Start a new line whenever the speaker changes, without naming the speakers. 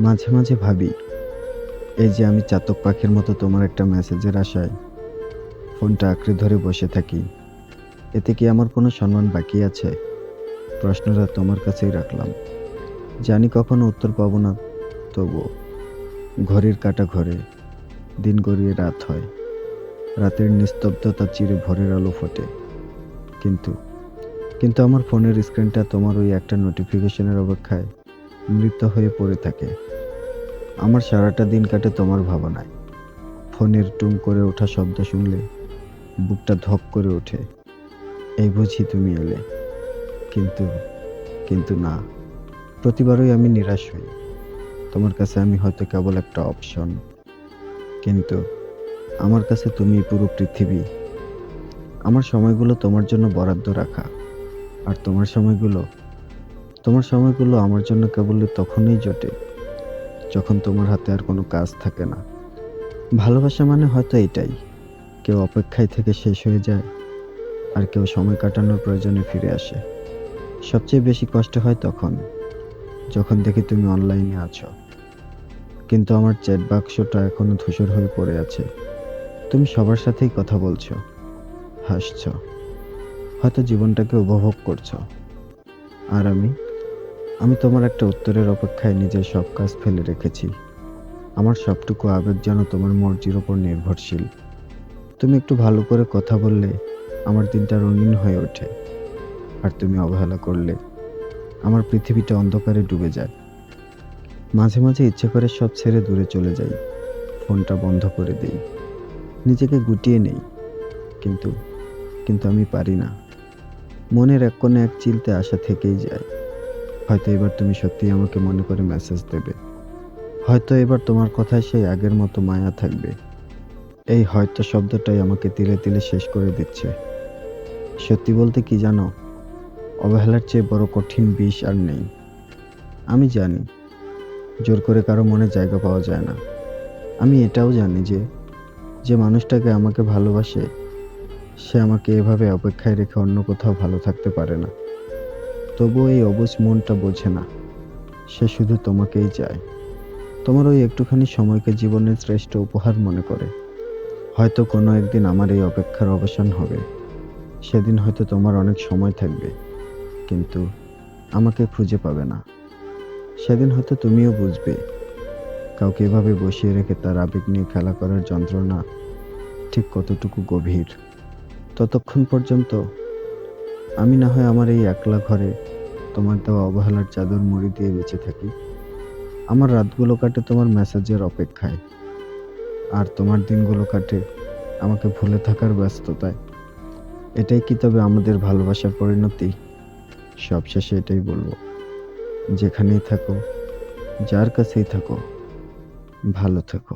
মাঝে মাঝে ভাবি, এই যে আমি চাতক পাখির মতো তোমার একটা মেসেজের আশায় ফোনটা আঁকড়ে ধরে বসে থাকি, এতে কি আমার কোনো সম্মান বাকি আছে? প্রশ্নটা তোমার কাছেই রাখলাম। জানি কখনো উত্তর পাবো না, তবুও। ঘড়ির কাঁটা ঘোরে, দিন গড়িয়ে রাত হয়, রাতের নিস্তব্ধতা চিরে ভোরের আলো ফোটে। কিন্তু কিন্তু আমার ফোনের স্ক্রিনটা তোমার ওই একটা নোটিফিকেশনের অপেক্ষায় মৃত হয়ে পড়ে থাকে। আমার সারাটা দিন কাটে তোমার ভাবনায়। ফোনের টুং করে ওঠা শব্দ শুনলে বুকটা ধক করে ওঠে। এই বুঝি তুমি এলে। কিন্তু কিন্তু না, প্রতিবারই আমি নিরাশ হই। তোমার কাছে আমি হয়তো কেবল একটা অপশন, কিন্তু আমার কাছে তুমি পুরো পৃথিবী। আমার সময়গুলো তোমার জন্য বরাদ্দ রাখা, আর তোমার সময়গুলো আমার জন্য কেবল তখনই জোটে যখন তোমার হাতে আর কোনো কাজ থাকে না। ভালোবাসা মানে হয়তো এটাই, কেউ অপেক্ষায় থেকে শেষ হয়ে যায়, আর কেউ সময় কাটানোর প্রয়োজনে ফিরে আসে। সবচেয়ে বেশি কষ্ট হয় তখন, যখন দেখি তুমি অনলাইনে আছো, কিন্তু আমার চ্যাট বাক্সটা এখনো ধূসর হয়ে পড়ে আছে। তুমি সবার সাথেই কথা বলছো, হাসছো, হয়তো জীবনটাকে উপভোগ করছো। আর আমি তোমার একটা উত্তরের অপেক্ষায় নিজের সব কাজ ফেলে রেখেছি। আমার সবটুকু আবেগ যেন তোমার মর্জির ওপর নির্ভরশীল। তুমি একটু ভালো করে কথা বললে আমার দিনটা রঙিন হয়ে ওঠে, আর তুমি অবহেলা করলে আমার পৃথিবীটা অন্ধকারে ডুবে যায়। মাঝে মাঝে ইচ্ছে করে সব ছেড়ে দূরে চলে যাই, ফোনটা বন্ধ করে দেই, নিজেকে গুটিয়ে নেই। কিন্তু কিন্তু আমি পারি না। মনের এক কোণে এক চিলতে আশা থেকেই যায়। হয়তো এবার তুমি সত্যিই আমাকে মনে করে মেসেজ দেবে। হয়তো এবার তোমার কথায় সেই আগের মতো মায়া থাকবে। এই হয়তো শব্দটাই আমাকে তিলে তিলে শেষ করে দিচ্ছে। সত্যি বলতে কি জানো, অবহেলার চেয়ে বড় কঠিন বিষ আর নেই। আমি জানি জোর করে কারো মনে জায়গা পাওয়া যায় না। আমি এটাও জানি যে যে মানুষটাকে আমাকে ভালোবাসে, সে আমাকে এভাবে অপেক্ষায় রেখে অন্য কোথাও ভালো থাকতে পারে না। তবুও এই অবুঝ মনটা বোঝে না, সে শুধু তোমাকেই চায়। তোমার ওই একটুখানি সময়কে জীবনের শ্রেষ্ঠ উপহার মনে করে। হয়তো কোনো একদিন আমার এই অপেক্ষার অবসান হবে। সেদিন হয়তো তোমার অনেক সময় থাকবে, কিন্তু আমাকে খুঁজে পাবে না। সেদিন হয়তো তুমিও বুঝবে, কাউকে এভাবে বসিয়ে রেখে তার আবেগ নিয়ে খেলা করার যন্ত্রণা ঠিক কতটুকু গভীর। ততক্ষণ পর্যন্ত আমি না হয় আমার এই একলা ঘরে তোমার দেওয়া অবহেলার চাদর মুড়ি দিয়ে বেঁচে থাকি। আমার রাতগুলো কাটে তোমার মেসেজের অপেক্ষায়, আর তোমার দিনগুলো কাটে আমাকে ভুলে থাকার ব্যস্ততায়। এটাই কি তবে আমাদের ভালোবাসার পরিণতি? সবশেষে এটাই বলবো, যেখানেই থাকো, যার কাছেই থাকো, ভালো থেকো।